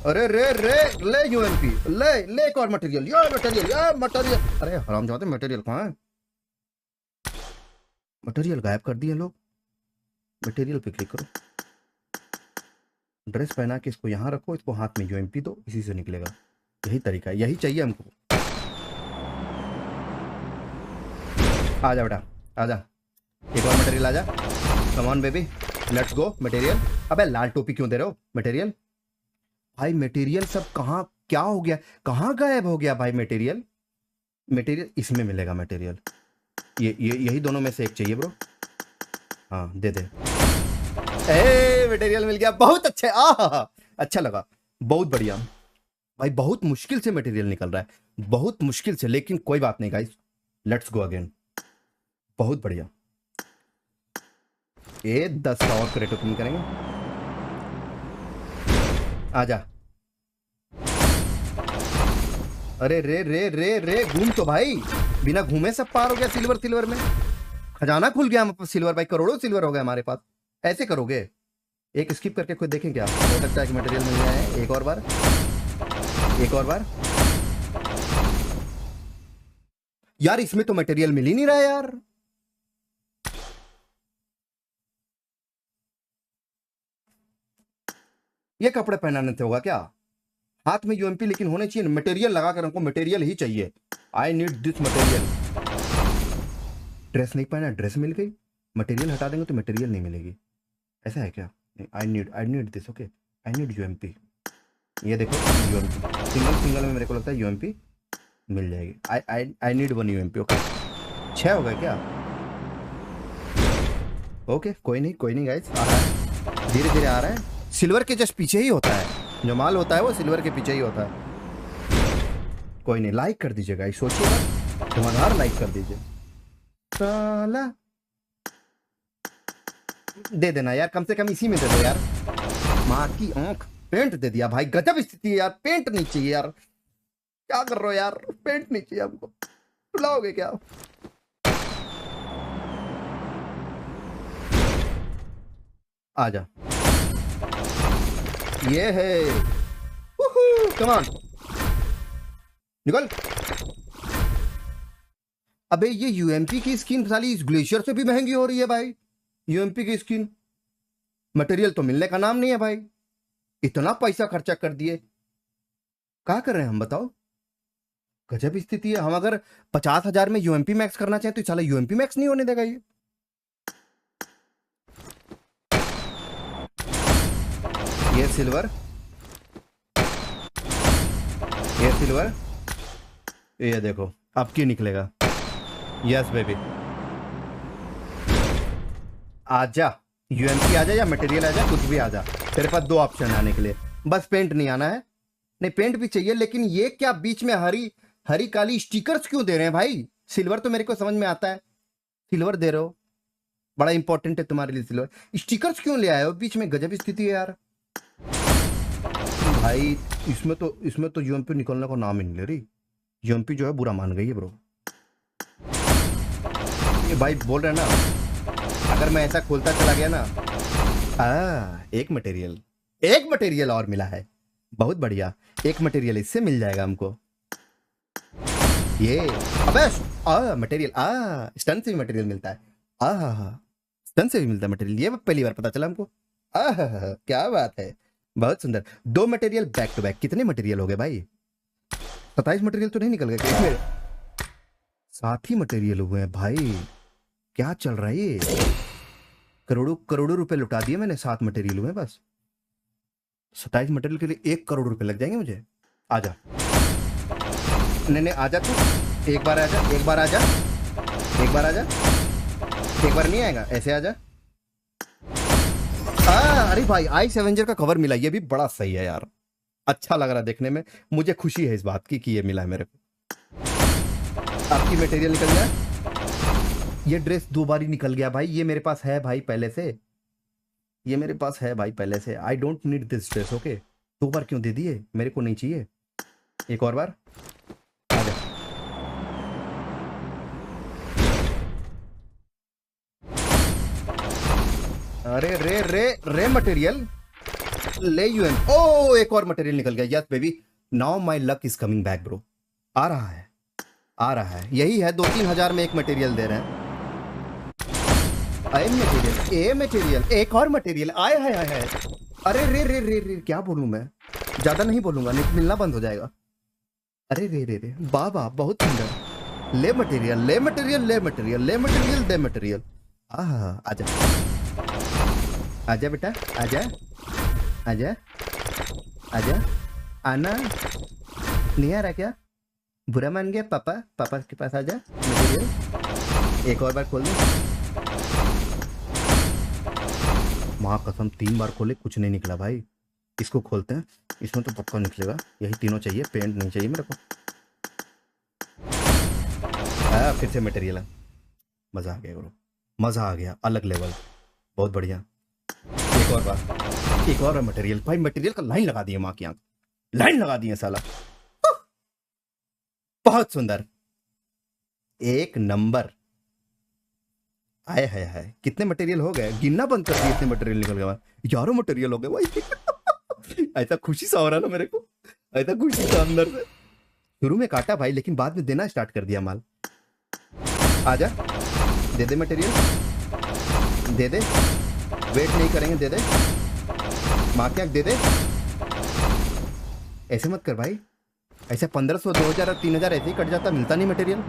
Speaker 1: अरे रे रे, ले यूएमपी, ले ले एक और मटेरियल, ये मटेरियल, ये मटेरियल। अरे हरामजादे, मटेरियल कहाँ है? मटेरियल गायब कर दिए लोग। मटेरियल पे क्लिक करो, ड्रेस पहना के इसको यहाँ रखो, इसको हाथ में यूएमपी दो, इसी से निकलेगा। यही तरीका है, यही चाहिए हमको। आजा बेटा आजा, एक और मटेरियल आजा, come on baby, let's go material. अबे लाल टोपी क्यों दे रहे हो? मटेरियल भाई, मटेरियल सब कहाँ क्या हो गया, कहाँ गायब हो गया भाई मटेरियल? मटेरियल इसमें मिलेगा मटेरियल, ये यही दोनों में से एक चाहिए ब्रो। हाँ दे दे। ए मटेरियल मिल गया, बहुत अच्छे। अच्छा लगा, बहुत बढ़िया भाई, बहुत मुश्किल से मटेरियल निकल रहा है, बहुत मुश्किल से, लेकिन कोई बात नहीं गाइस, लेट्स गो अगेन। बहुत बढ़िया। 10 का और क्रेट ओपन करेंगे। आजा। अरे रे रे रे रे, घूम तो भाई, बिना घूमे सब पार हो गया सिल्वर सिल्वर में, खजाना खुल गया हमारे पास सिल्वर भाई, करोड़ों सिल्वर हो गए हमारे पास। ऐसे करोगे? एक स्किप करके खुद देखें क्या हो सकता है कि मटेरियल मिल जाए। एक और बार, एक और बार। यार इसमें तो मटेरियल मिल ही नहीं रहा है यार। ये कपड़े पहनाने थे होगा क्या? हाथ में यूएमपी लेकिन होने चाहिए, मटेरियल लगा कर हमको मटेरियल ही चाहिए। I need this material. Dress नहीं पहना, ड्रेस मिल गई, मटेरियल हटा देंगे तो मटेरियल नहीं मिलेगी, ऐसा है क्या? I need this, okay, I need UMP. ये देखो यूएमपी, सिंगल सिंगल में मेरे को लगता है यूएमपी मिल जाएगी। आई नीड 1 यूएमपी। ओके 6 हो गए क्या? ओके कोई नहीं गाइस, आ रहा है, धीरे धीरे आ रहा है। सिल्वर के जस्ट पीछे ही होता है, जो माल होता है वो सिल्वर के पीछे ही होता है। कोई नहीं, लाइक कर दीजिए गाइस, सोचिएगा धुआंधार लाइक कर दीजिए। साला दे देना यार, कम से कम इसी में दे दो यार। माँ की आंख, पेंट दे दिया भाई, गजब स्थिति है यार, पेंट नहीं चाहिए यार, क्या कर रहे हो यार, पेंट नहीं चाहिए हमको, बुलाओगे क्या? आजा, ये है, कम ऑन, निकल। अबे ये यूएमपी की स्किन साली इस ग्लेशियर से भी महंगी हो रही है भाई, यूएमपी की स्किन। मटेरियल तो मिलने का नाम नहीं है भाई, इतना पैसा खर्चा कर दिए, क्या कर रहे हैं हम बताओ? गजब स्थिति है। हम अगर 50,000 में यूएमपी मैक्स करना चाहें तो साला यूएमपी मैक्स नहीं होने देगा ये। ये सिल्वर, ये सिल्वर, ये देखो अब क्यों निकलेगा। यस बेबी, आजा यूएमपी आजा या मटेरियल आजा, कुछ भी आजा, तेरे पास दो ऑप्शन आने के लिए, बस पेंट नहीं आना है। नहीं पेंट भी चाहिए, लेकिन ये क्या बीच में हरी हरी काली स्टिकर्स क्यों दे रहे हैं भाई। सिल्वर तो मेरे को समझ में आता है, सिल्वर दे रहे हो, बड़ा इंपॉर्टेंट है तुम्हारे लिए सिल्वर, स्टिकर्स क्यों ले आए हो बीच में, गजब स्थिति है यार भाई। इसमें तो यूएमपी निकलने का नाम ही नहीं ले रही, यूएमपी जो है बुरा मान गई है ब्रो। ये भाई बोल रहे हैं ना, अगर मैं ऐसा खोलता चला गया ना, एक मटेरियल और मिला है, बहुत बढ़िया, एक मटेरियल इससे मिल जाएगा हमको। ये अबे मटेरियल, स्टन से भी मटेरियल मिलता है, स्टन से भी मिलता है मटेरियल, ये पहली बार पता चला हमको। क्या बात है, बहुत सुंदर। दो मटेरियल बैक टू बैक, कितने मटेरियल हो गए भाई, 27 मटेरियल तो नहीं निकल गए इसमें, 7 ही मटेरियल हुए हैं भाई। क्या चल रहा है ये, करोड़ों करोड़ों रुपए लुटा दिए मैंने, 7 मटेरियल हुए बस। 27 मटेरियल के लिए 1 करोड़ रुपए लग जाएंगे मुझे। आजा, नहीं आजा तू, एक बार आजा, एक बार आजा, एक बार आजा, एक बार नहीं आएगा, ऐसे आजा। अरे भाई आइस एवेंजर का कवर मिला, ये भी बड़ा सही है यार, अच्छा लग रहा है देखने में, मुझे खुशी है इस बात की कि ये मिला है मेरे को। आपकी मटेरियल निकल गया, ये ड्रेस 2 बार ही निकल गया भाई, ये मेरे पास है भाई पहले से, ये मेरे पास है भाई पहले से, I don't need this dress. Okay 2 बार क्यों दे दिए, मेरे को नहीं चाहिए, एक और बार आजा। अरे रे रे रे मटेरियल ले यूएम, ओ एक और मटेरियल निकल गया। Yes baby, now my luck is coming back bro, आ रहा है, आ रहा है, यही है 2-3 हजार में एक मटेरियल दे रहे हैं। ए मटेरियल, एक और मटेरियल, आए हाय हाय हाय, अरे रे रे रे रे, क्या बोलूं मैं, ज्यादा नहीं बोलूंगा नहीं मिलना बंद हो जाएगा। अरे रे रे रे बाबा, बहुत सुंदर, ले मटेरियल ले मटेरियल ले मटेरियल ले मटेरियल दे मटेरियल। आजा आजा बेटा, आजा आजा आजा, आना नहीं आ रहा क्या, बुरा मान गया पापा, पापा के पास आजा, मटेरियल एक और बार खोल दो। माँ कसम 3 बार खोले कुछ नहीं निकला भाई, इसको खोलते हैं, इसमें तो पक्का निकलेगा, यही तीनों चाहिए, पेंट नहीं चाहिए मेरे को। फिर से मटेरियल है, मजा आ गया ब्रो, मजा आ गया, अलग लेवल, बहुत बढ़िया। एक और बार, एक और मटेरियल भाई, मटेरियल का लाइन लगा दिए माँ की आंख, लाइन लगा दिए साला, बहुत सुंदर, एक नंबर। आए हाय हाय, कितने मटेरियल हो गए, गिनना बंद कर दिए, इतने मटेरियल निकल गए, 11 मटेरियल हो गए भाई। ऐसा खुशी सा हो रहा ना मेरे को, ऐसा खुशी सा अंदर से, शुरू में काटा भाई लेकिन बाद में देना स्टार्ट कर दिया माल। आजा दे दे मटेरियल, दे दे, वेट नहीं करेंगे, दे दे माँ क्या, दे दे, ऐसे मत कर भाई, ऐसे 1500 2000 और 3000 ऐसे ही कट जाता, मिलता नहीं मटेरियल।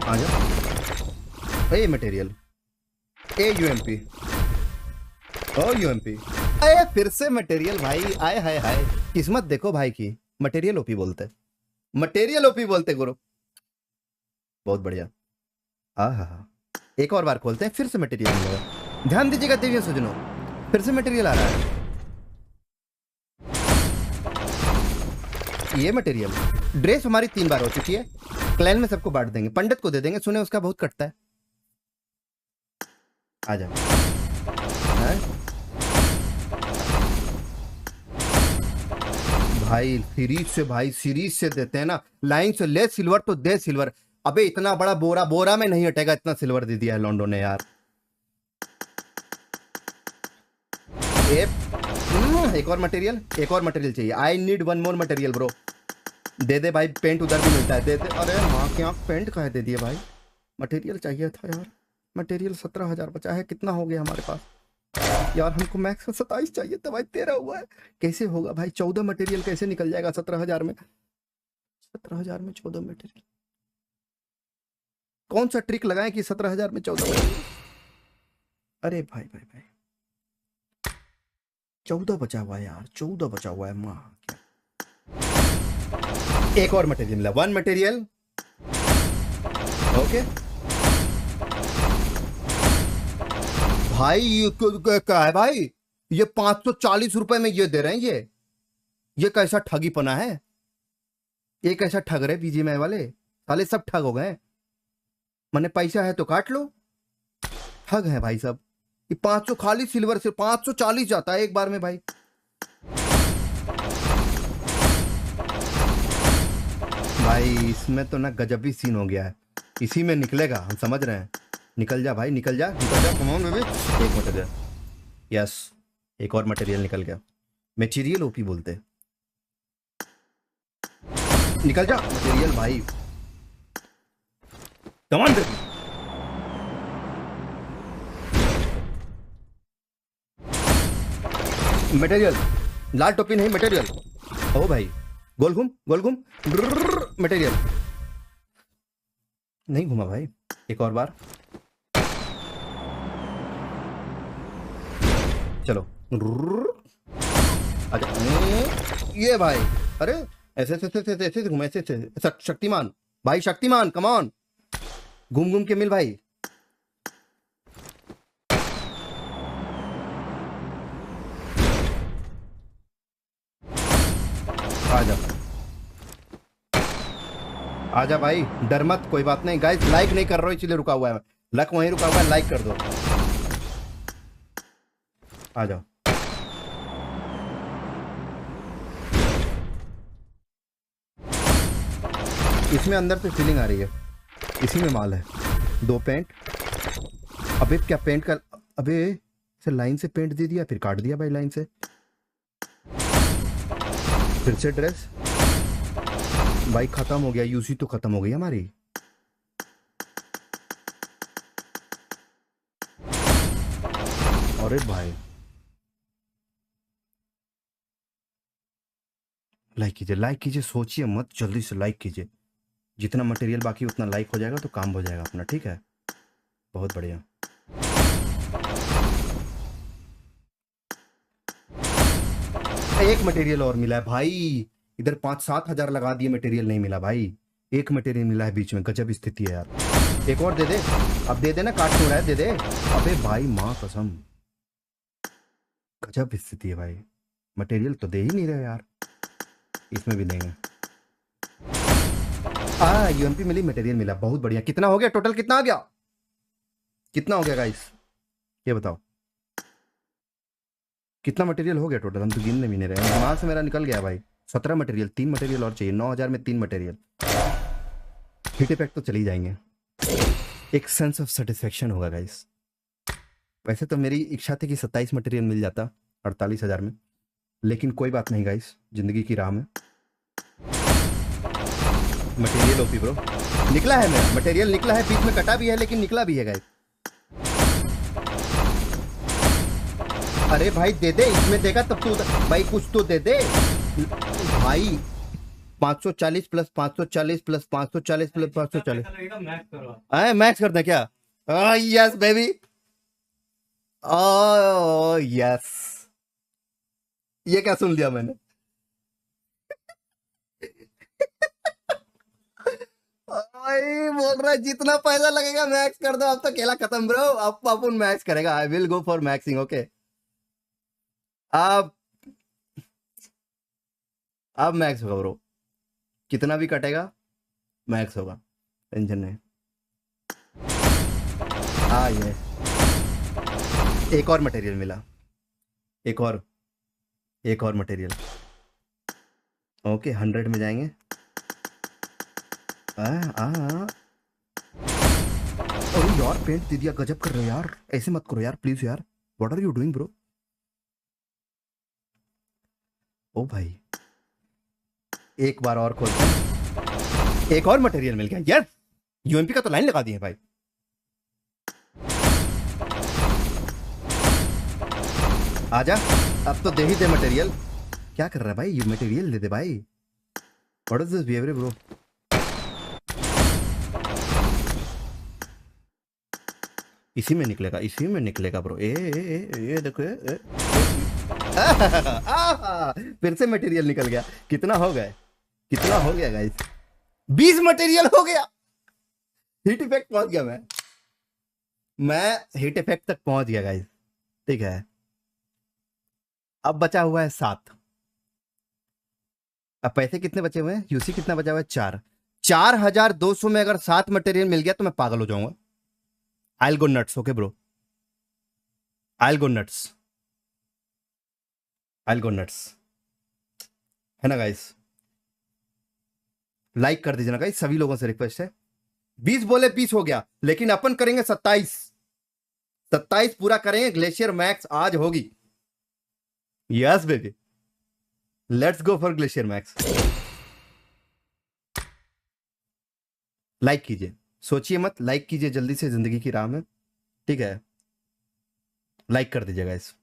Speaker 1: आजा ए मटेरियल, ए यूएमपी, ओ यूएमपी, आए फिर से मटेरियल भाई, आए हाय हाय, किस्मत देखो भाई की, मटेरियल ओपी बोलते, मटेरियल ओपी बोलते गुरु, बहुत बढ़िया। हाँ, एक और बार खोलते हैं, फिर से मटेरियल मिलेगा, ध्यान दीजिएगा देवियों सजनों, फिर से मटेरियल आ रहा है, ये मटेरियल, ड्रेस हमारी 3 बार हो चुकी है, क्लैन में सबको बांट देंगे, पंडित को दे देंगे, सुने उसका बहुत कटता है। आ जाओ भाई, सीरीज से देते हैं ना, लाइन से ले सिल्वर तो दे सिल्वर। अबे इतना बड़ा बोरा, बोरा में नहीं हटेगा, इतना सिल्वर दे दिया है लॉन्डो ने यार। एक और मटेरियल, एक और मटेरियल चाहिए, I need 1 more material bro, दे दे भाई, पेंट उधर भी मिलता है, दे दे। अरे माँ के आँख, पेंट कहाँ दे दिए भाई, मटेरियल चाहिए था यार, मटेरियल 17,000 बचा है, कितना हो गया हमारे पास यार, हमको मैक्स 27 चाहिए था भाई, 13 हुआ है, कैसे होगा भाई, 14 मटेरियल कैसे निकल जाएगा 17,000 में, 17,000 में 14 मटेरियल, कौन सा ट्रिक लगाएं कि 17,000 में 14 मटेरियल। अरे भाई भाई भाई, 14 बचा हुआ है यार, 14 बचा हुआ है माँ क्या। एक और मटेरियल मिला, 1 मटेरियल। ओके भाई, ये क्या है भाई, ये 540 रुपए में ये दे रहे हैं, ये कैसा ठगीपना है, ये कैसा ठग रहे बीजीएमआई वाले, साले सब ठग हो गए। मैंने पैसा है तो काट लो, ठग है भाई सब। ये 500 खाली सिल्वर से 540 जाता है एक बार में भाई। भाई इसमें तो ना गजबी सीन हो गया है, इसी में निकलेगा, हम समझ रहे हैं। निकल जा भाई, निकल जा, निकल जा, कम ऑन बेबी। एक मटेरियल, यस, एक और मटेरियल निकल गया। मटेरियल ओपी बोलते हैं। निकल जा मटेरियल भाई, कम ऑन बेबी। मटेरियल, लाल टोपी नहीं मटेरियल। ओ भाई, गोल घूम गोल घूम, मटेरियल नहीं घूमा भाई, एक और बार, चलो आजा। ये भाई, अरे ऐसे ऐसे ऐसे ऐसे ऐसे घूम, ऐसे ऐसे, शक्तिमान भाई, शक्तिमान, कम ऑन, घूम घूम के मिल भाई। आजा आजा भाई, डर मत, कोई बात नहीं। गाइस लाइक नहीं कर रहा हूं इसलिए रुका हुआ है, लक वहीं रुका हुआ है, लाइक कर दो। आ जाओ, इसमें अंदर से फीलिंग आ रही है, इसी में माल है। 2 पेंट, अबे क्या पेंट का, अबे से लाइन से पेंट दे दिया फिर काट दिया भाई लाइन से। फिर से ड्रेस भाई, खत्म हो गया, यूसी तो खत्म हो गई हमारी। अरे भाई लाइक कीजिए, लाइक कीजिए, सोचिए मत, जल्दी से लाइक कीजिए। जितना मटेरियल बाकी उतना लाइक हो जाएगा तो काम हो जाएगा अपना, ठीक है। बहुत बढ़िया। एक मटेरियल और मिला है भाई, इधर 5-7 हजार लगा दिए, मटेरियल नहीं मिला भाई। एक मटेरियल मिला है बीच में, गजब स्थिति है यार। एक और दे दे, अब दे दे ना, काट हो रहा है, दे दे। अबे भाई माँ कसम, गजब स्थिति है भाई, मटेरियल तो दे ही नहीं रहे यार। इसमें भी देंगे। यूएमपी मिली, मटेरियल मिला, बहुत बढ़िया। कितना हो गया टोटल, कितना आ गया, कितना हो गया गाइस, ये बताओ कितना मटेरियल हो गया टोटल, हम तो गिनने भी नहीं रहे, दिमाग से मेरा निकल गया भाई। 17 मटेरियल, 3 मटेरियल और चाहिए, 9000 में 3 मटेरियल, हिट इफेक्ट तो चली जाएंगे, एक सेंस ऑफ सेटिस्फेक्शन होगा गाइस। वैसे तो मेरी इच्छा थी कि 27 मटेरियल मिल जाता 48,000 में, लेकिन कोई बात नहीं गाइस, जिंदगी की राह में। मटेरियल ओपी ब्रो, निकला है मेरा मटेरियल, निकला है, बीच में कटा भी है लेकिन निकला भी है गाइस। अरे भाई दे दे, इसमें देगा तब तो भाई, कुछ तो दे दे भाई। 540 प्लस 540 प्लस 540 प्लस 540, मैक्स करना क्या, यस बेबी, यस। ये क्या सुन लिया मैंने, भाई बोल रहा है जितना पैसा लगेगा मैक्स कर दो, अब तो खेला खत्म ब्रो, अब अपन मैक्स करेगा, I will go for maxing, okay. अब मैक्स होगा ब्रो, कितना भी कटेगा मैक्स होगा, टेंशन नहीं। ये एक और मटेरियल मिला, एक और मटेरियल, ओके 100 में जाएंगे। अरे यार पेंट दे दिया, गजब कर रहे हो यार, ऐसे मत करो यार प्लीज यार, what are you doing bro. ओ भाई एक बार और खोलते हैं, एक और मटेरियल मिल गया यार, यूएमपी का तो लाइन लगा दिए भाई। आजा, अब तो दे ही दे मटेरियल, क्या कर रहा है भाई, ये मटेरियल दे दे भाई, what is this behaviour bro. इसी में निकलेगा, इसी में निकलेगा ब्रो। ये देखो फिर से मटेरियल निकल गया। कितना हो गया, कितना हो गया गाइस? 20 मटेरियल हो गया। हीट इफेक्ट पहुंच गया मैं हीट इफेक्ट तक पहुंच गया गाइस। ठीक है, अब बचा हुआ है 7। अब पैसे कितने बचे हुए हैं? यूसी कितना बचा हुआ है? 4। 4200 में अगर 7 मटेरियल मिल गया तो मैं पागल हो जाऊंगा। I will go nuts. Okay bro, I will go nuts, I will go nuts, है ना गाइस? लाइक कर दीजिए ना गाइस, सभी लोगों से रिक्वेस्ट है। 20 बोले 20 हो गया, लेकिन अपन करेंगे 27। 27 पूरा करेंगे। ग्लेशियर मैक्स आज होगी। Yes baby, let's go for glacier max. Like कीजिए, सोचिए मत, लाइक कीजिए जल्दी से, जिंदगी की राह में। ठीक है, लाइक कर दीजिएगा इस।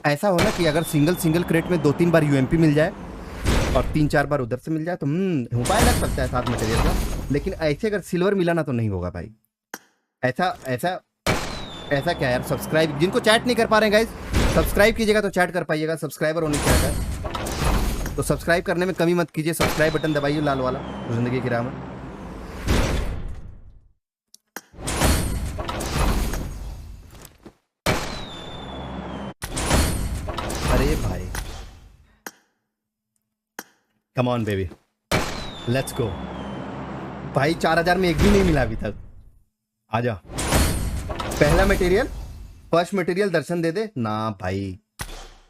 Speaker 1: ऐसा हो ना कि अगर सिंगल क्रेट में 2-3 बार यूएमपी मिल जाए और 3-4 बार उधर से मिल जाए तो उपाय लग सकता है 7 मटेरियल का। लेकिन ऐसे अगर सिल्वर मिला ना तो नहीं होगा भाई। ऐसा ऐसा ऐसा क्या यार? सब्सक्राइब, जिनको चैट नहीं कर पा रहे हैं गाइस, सब्सक्राइब कीजिएगा तो चैट कर पाइएगा। सब्सक्राइबर होने चाहिए, तो सब्सक्राइब करने में कमी मत कीजिए। सब्सक्राइब बटन दबाइए लाल वाला, जिंदगी की राह में। अरे भाई, come on baby, let's go भाई। 4000 में एक भी नहीं मिला अभी तक। आजा, पहला मटेरियल, फर्स्ट मटेरियल दर्शन दे दे ना भाई।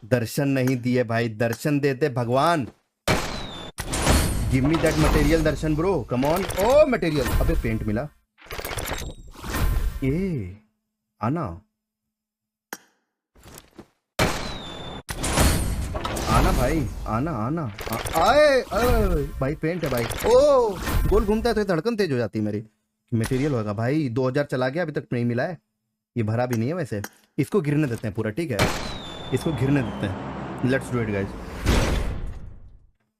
Speaker 1: दर्शन नहीं दिए भाई, दर्शन दे दे भगवान। गिव मी दैट मटेरियल दर्शन ब्रो, कम ऑन। ओ मटेरियल, अबे पेंट मिला। ए आना आना भाई, आना आना आए भाई। पेंट है भाई। ओ गोल घूमता है तो धड़कन तेज हो जाती है मेरी। मटेरियल होगा भाई। 2000 चला गया, अभी तक नहीं मिला है। ये भरा भी नहीं है वैसे। इसको गिरने देते हैं पूरा, ठीक है? इसको गिरने देते हैं। Let's do it guys.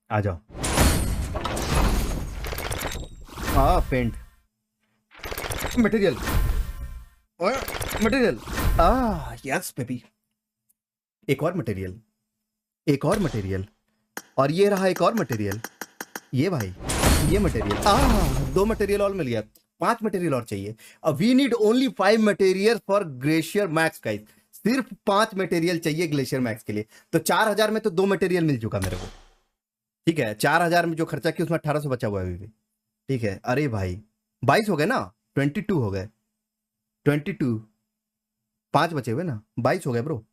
Speaker 1: आ जाओ। Paint material, material. Yes baby, एक और मटेरियल, एक और मटेरियल, और ये रहा एक और मटेरियल। ये भाई, ये मटेरियल। 2 मटेरियल और मिल गया। 5 मटेरियल और चाहिए। We need only 5 material for glacier max guys. सिर्फ 5 मटेरियल चाहिए ग्लेशियर मैक्स के लिए। तो 4000 में तो 2 मटेरियल मिल चुका मेरे को। ठीक है, 4000 में जो खर्चा किया उसमें 1800 बचा हुआ है अभी भी। ठीक है, अरे भाई 22 हो गए ना, 22 हो गए। 22, 5 बचे हुए ना, 22 हो गए ब्रो।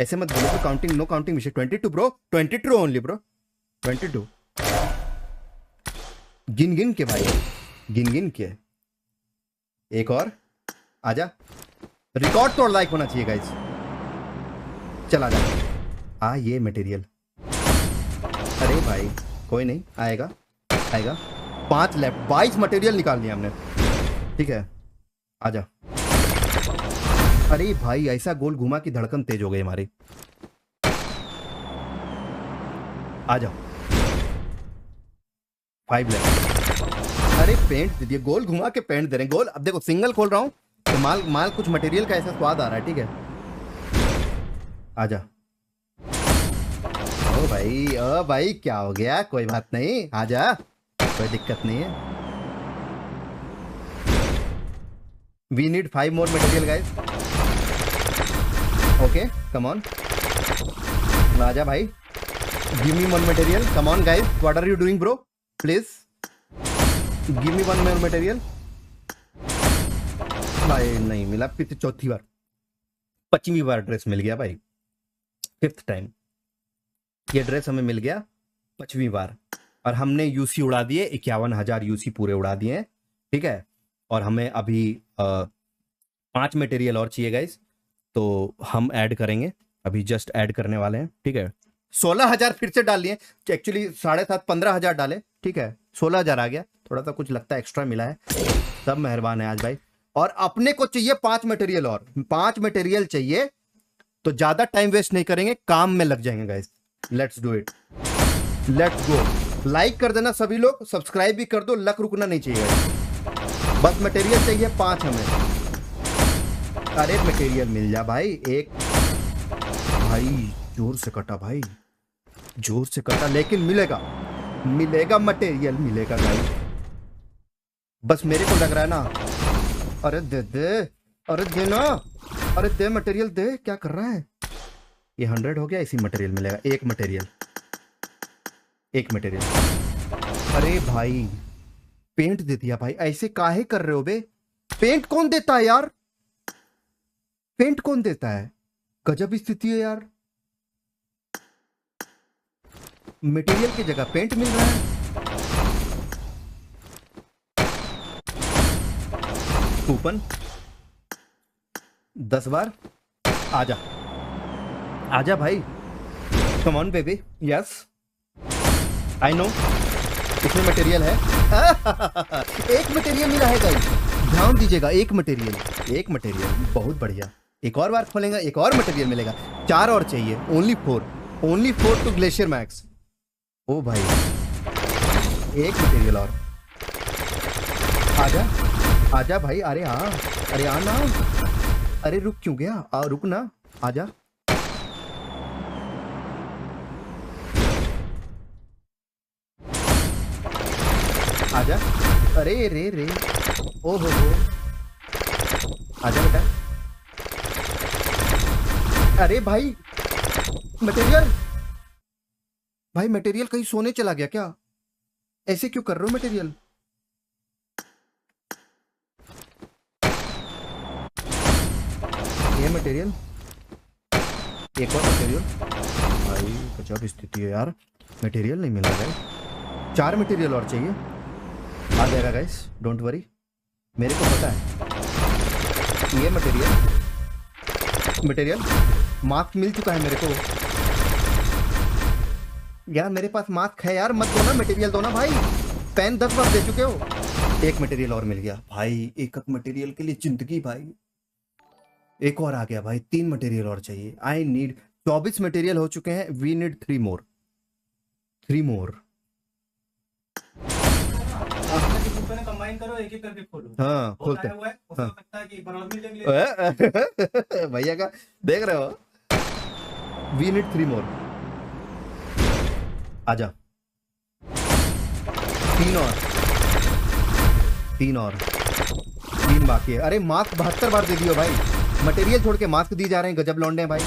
Speaker 1: ऐसे मत बोलो तो काउंटिंग, नो काउंटिंग विषय। 22 ब्रो, 22 ओनली ब्रो, 22। गिन गिन के भाई, गिन गिन के। एक और आजा, रिकॉर्ड तोड़ लाइक होना चाहिए गाइस। चल आजा। ये मटेरियल, अरे भाई कोई नहीं, आएगा आएगा। 5 लेफ्ट, 22 मटेरियल निकाल लिया हमने। ठीक है, आजा। अरे भाई ऐसा गोल घुमा की धड़कन तेज हो गई हमारी। आ जाओ, 5 लेफ्ट। अरे पेंट दे दिए, गोल घुमा के पेंट दे रहे हैं। गोल, अब देखो सिंगल खोल रहा हूं तो माल कुछ मटेरियल का ऐसा स्वाद आ रहा है। ठीक है, आजा। ओ भाई क्या हो गया? कोई बात नहीं, आजा, कोई दिक्कत नहीं है। We need 5 more material guys. Okay come on, आजा भाई। Give me 1 material, come on guys. What are you doing bro? Please give me 1 more material. भाई नहीं मिला। फिर 4थी बार, 25वीं बार ड्रेस मिल गया भाई। 5th टाइम ये ड्रेस हमें मिल गया 25वीं बार। और हमने यूसी उड़ा दिए, 51,000 यूसी पूरे उड़ा दिए हैं। ठीक है, और हमें अभी 5 मटेरियल और चाहिए गाइस। तो हम ऐड करेंगे, अभी जस्ट ऐड करने वाले हैं। ठीक है, 16,000 फिर से डाल लिए। एक्चुअली 7.5 15,000 डाले। ठीक है, 16,000 आ गया। थोड़ा सा कुछ लगता है एक्स्ट्रा मिला है, सब मेहरबान है आज भाई। और अपने को चाहिए 5 मटेरियल और 5 मटेरियल चाहिए। तो ज्यादा टाइम वेस्ट नहीं करेंगे, काम में लग जाएंगे guys. Let's do it, let's go. Like कर देना सभी लोग, सब्सक्राइब भी कर दो, लक रुकना नहीं चाहिए। बस मटेरियल चाहिए 5 हमें। अरे मटेरियल मिल जा भाई। एक भाई जोर से कटा भाई, जोर से कटा, लेकिन मिलेगा, मिलेगा मटेरियल मिलेगा भाई। बस मेरे को लग रहा है ना। अरे दे दे, अरे दे ना, अरे दे मटेरियल दे, क्या कर रहा है? ये 100 हो गया, इसी मटेरियल मिलेगा। एक मटेरियल, एक मटेरियल। अरे भाई पेंट दे दिया भाई, ऐसे काहे कर रहे हो बे? पेंट कौन देता है यार? पेंट कौन देता है? गजब स्थिति है यार। मटेरियल की जगह पेंट मिल रहा है। कूपन 10 बार। आजा, आजा भाई, come on baby. Yes I know, इसमें मटेरियल है। एक मटेरियल मिला है गाइस, ध्यान दीजिएगा। एक मटेरियल, एक मटेरियल, बहुत बढ़िया। एक और बार खोलेंगे, एक और मटेरियल मिलेगा। 4 और चाहिए, only 4, only 4 to glacier max. ओ भाई एक मटेरियल और। आजा, आजा भाई, अरे हाँ, अरे आ ना, अरे रुक क्यों गया? रुक ना, आजा। आजा, अरे रे रे, ओ हो, आजा बेटा। अरे भाई मटेरियल, भाई मटेरियल कहीं सोने चला गया क्या? ऐसे क्यों कर रहे हो मटेरियल? ये मटेरियल, एक और मटेरियल। भाई गजब स्थिति है यार, मटेरियल नहीं मिल रहा है। 4 मटेरियल और चाहिए, आ जाएगा गाइस, डोंट वरी, मेरे को पता है। ये मटेरियल, मटेरियल मास्क मिल चुका है मेरे को यार, मेरे पास मास्क है यार। मत दो ना मटेरियल, दो ना भाई। पेन 10 बार दे चुके हो। एक मटेरियल और मिल गया भाई, एक मटेरियल के लिए जिंदगी भाई। एक और आ गया भाई, 3 मटेरियल और चाहिए। आई नीड 24 मटेरियल हो चुके हैं, we need 3 more, 3 more.
Speaker 2: Combine करो, एक एक करके खोलो।
Speaker 1: हाँ खोलते हैं।
Speaker 2: हो सकता है कि बराबर मिल
Speaker 1: हाँ। भैया का देख रहे हो? वी नीड 3 मोर। आजा, 3 और, 3 और, 3 बाकी है। अरे मास्क 72 बार दे दियो भाई, मटेरियल छोड़ के मास्क दी जा रहे हैं। गजब लौंडे हैं भाई।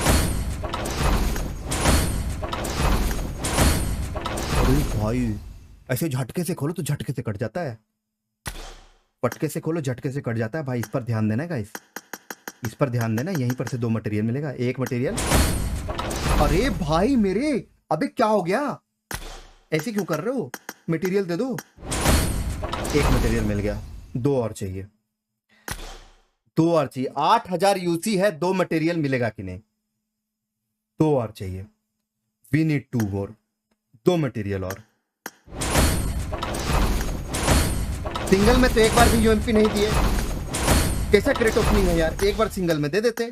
Speaker 1: अरे भाई ऐसे झटके से खोलो तो झटके से कट जाता है, पटके से खोलो झटके से कट जाता है भाई। इस पर ध्यान देना गाइस, इस पर ध्यान देना। यहीं पर से 2 मटेरियल मिलेगा, एक मटेरियल। अरे भाई मेरे, अबे क्या हो गया? ऐसे क्यों कर रहे हो? मटेरियल दे दो। एक मटेरियल मिल गया, 2 और चाहिए, 2 और चाहिए। 8000 यूसी है, 2 मटेरियल मिलेगा कि नहीं? 2 और चाहिए, वी नीड 2 मोर, 2 मटेरियल और। सिंगल में तो एक बार भी यूएमपी नहीं दिए, कैसा क्रेट ओपनिंग है यार? एक बार सिंगल में दे देते।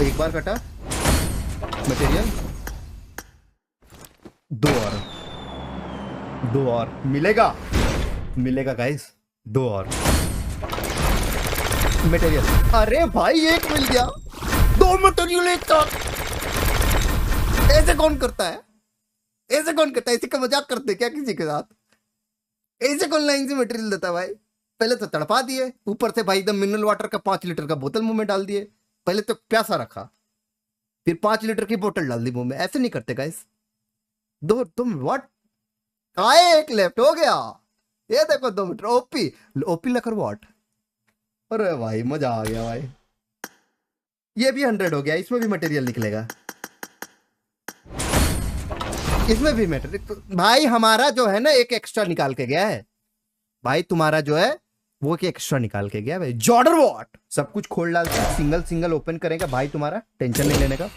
Speaker 1: एक बार कटा मटेरियल, 2 और, 2 और मिलेगा, मिलेगा गाइस, 2 और मटेरियल। अरे भाई एक मिल गया, 2 मटेरियल एक साथ। ऐसे कौन करता है? ऐसे कौन करता है? इसी का मजाक करते क्या किसी के साथ? ऐसे कौन लाइन से मटेरियल देता है भाई? पहले तो तड़पा दिए, ऊपर से भाई एकदम मिनरल वाटर का 5 लीटर का बोतल मुंह में डाल दिए। पहले तो प्यासा रखा, फिर 5 लीटर की बोतल डाल दी मुंह में। ऐसे नहीं करते गाइस। दो तुम व्हाट आए, एक लेफ्ट हो गया। ये देखो 2 मीटर ओपी, ओपी लकर व्हाट। अरे भाई मजा आ गया भाई। ये भी 100 हो गया, इसमें भी मटेरियल निकलेगा, इसमें भी मटेरियल। भाई हमारा जो है ना एक एक्स्ट्रा निकाल के गया है भाई, तुम्हारा जो है वो एक एक्स्ट्रा निकाल के गया भाई। जॉर्डर वॉट सब कुछ खोल डालते हैं, सिंगल सिंगल ओपन करेगा भाई, तुम्हारा टेंशन नहीं लेने का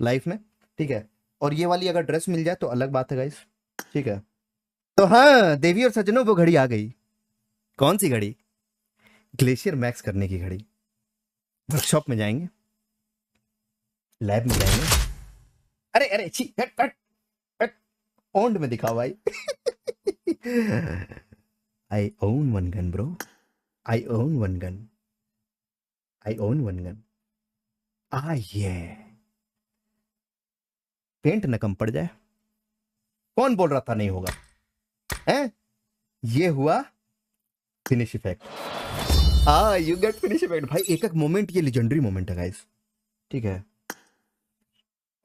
Speaker 1: लाइफ में, ठीक है। और ये वाली अगर ड्रेस मिल जाए तो अलग बात है गाइस, ठीक है। तो हाँ देवी और सज्जनों, वो घड़ी आ गई। कौन सी घड़ी? ग्लेशियर मैक्स करने की घड़ी। वर्कशॉप में जाएंगे, लैब में जाएंगे। अरे अरे छी, हट हट हट, ओन्ड में दिखाओ भाई। आई ओन वन गन ब्रो, आई ओन वन गन, आई ओन वन गन। ये पेंट न कम पड़ जाए। कौन बोल रहा था नहीं होगा? हैं? ये हुआ finish effect. You get finish effect भाई। एक एक मोमेंट ये लेजेंडरी मोमेंट है गाइस। ठीक है,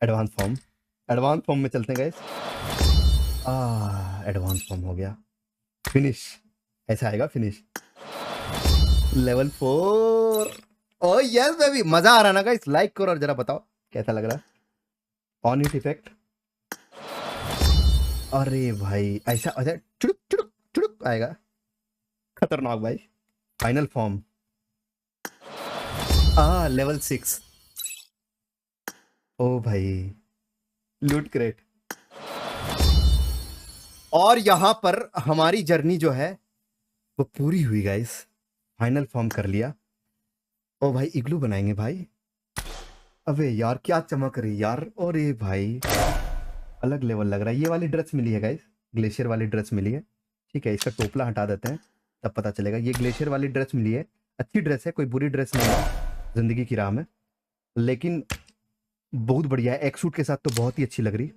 Speaker 1: एडवांस फॉर्म, एडवांस फॉर्म में चलते हैं गाइस। एडवांस फॉर्म हो गया, फिनिश ऐसा आएगा फिनिश। लेवल 4। ओ यस बेबी, मजा आ रहा ना गाइस? लाइक करो और जरा बताओ कैसा लग रहा है। On hit effect. अरे भाई ऐसा ऐसा चुड़ुक चुड़ुक चुड़ुक आएगा, खतरनाक भाई। Final form. लेवल 6। ओ भाई, लूट क्रेट। और यहां पर हमारी जर्नी जो है वो पूरी हुई गाइस। फाइनल फॉर्म कर लिया। ओ भाई इग्लू बनाएंगे भाई। अबे यार क्या चमक रही यार। अरे भाई अलग लेवल लग रहा है। ये वाली ड्रेस मिली है गाइस, ग्लेशियर वाली ड्रेस मिली है। ठीक है, इसका टोपला हटा देते हैं तब पता चलेगा। ये ग्लेशियर वाली ड्रेस मिली है, अच्छी ड्रेस है, कोई बुरी ड्रेस नहीं है जिंदगी की राह में, लेकिन बहुत बढ़िया है। एक सूट के साथ तो बहुत ही अच्छी लग रही,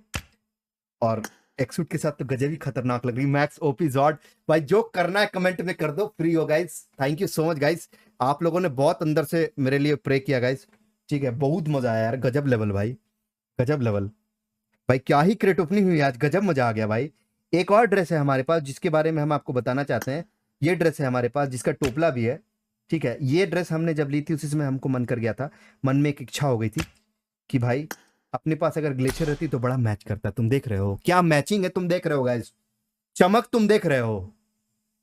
Speaker 1: और एक सूट के साथ तो गजब ही खतरनाक लग रही। मैक्स ओपी जॉर्ड भाई, जो करना है कमेंट में कर दो, फ्री हो guys. Thank you so much guys, आप लोगों ने बहुत अंदर से मेरे लिए प्रे किया गाइस। ठीक है, बहुत मजा आया यार, गजब लेवल भाई, गजब लेवल भाई। क्या ही क्रेट ओपनिंग हुई आज, गजब मजा आ गया भाई। एक और ड्रेस है हमारे पास जिसके बारे में हम आपको बताना चाहते हैं। ये ड्रेस है हमारे पास जिसका टोपला भी है। ठीक है, ये ड्रेस हमने जब ली थी उसी समय हमको मन कर गया था, मन में एक इच्छा हो गई थी कि भाई अपने पास अगर ग्लेशियर रहती तो बड़ा मैच करता। तुम देख रहे हो क्या मैचिंग है, तुम देख रहे हो गाइस, चमक तुम देख रहे हो,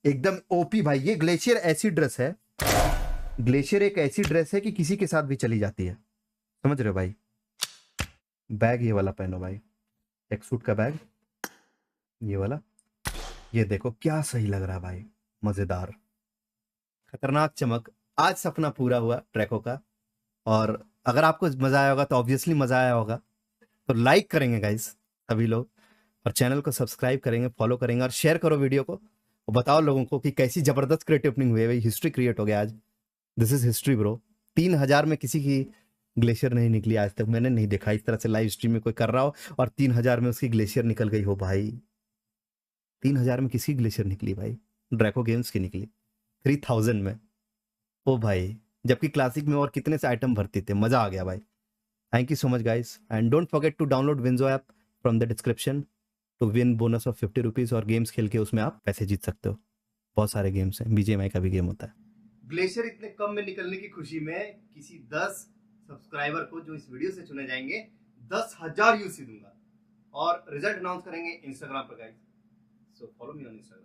Speaker 1: एकदम ओपी भाई। ये ग्लेशियर ऐसी ड्रेस है, ग्लेशियर एक ऐसी ड्रेस है कि किसी के साथ भी चली जाती है, समझ रहे हो भाई। बैग ये वाला पहनो भाई, एक सूट का बैग ये वाला, ये देखो क्या सही लग रहा है भाई, मजेदार, खतरनाक चमक। आज सपना पूरा हुआ ट्रैको का। और अगर आपको मजा आया होगा तो ऑब्वियसली मजा आया होगा, तो लाइक करेंगे गाइस सभी लोग, और चैनल को सब्सक्राइब करेंगे, फॉलो करेंगे, और शेयर करो वीडियो को, और बताओ लोगों को कि कैसी जबरदस्त क्रिएटिव ओपनिंग हुई है भाई। हिस्ट्री क्रिएट हो गया आज, दिस इज हिस्ट्री ब्रो। 3000 में किसी की ग्लेशियर नहीं निकली आज तक, मैंने नहीं देखा इस तरह से लाइव स्ट्रीम में कोई कर रहा हो और 3000 में उसकी ग्लेशियर निकल गई हो भाई। 3000 में किसी ग्लेशियर निकली भाई? ड्रैको गेम्स की निकली 3000 में। ओ भाई, जबकि क्लासिक में और कितने से आइटम भरते थे, मजा आ गया भाई। Thank you so much guys, and don't forget to download WinZO app from the description to win bonus of 50 rupees, और गेम्स खेल के उसमें आप पैसे जीत सकते हो। बहुत सारे गेम्स हैं, बीजीएमआई का भी गेम होता है। ग्लेशियर इतने कम में निकलने की खुशी में किसी 10 सब्सक्राइबर को जो इस वीडियो से चुने जाएंगे 10,000 यूसी दूंगा, और रिजल्ट अनाउंस करेंगे इंस्टाग्राम पर guys, so follow me on Instagram.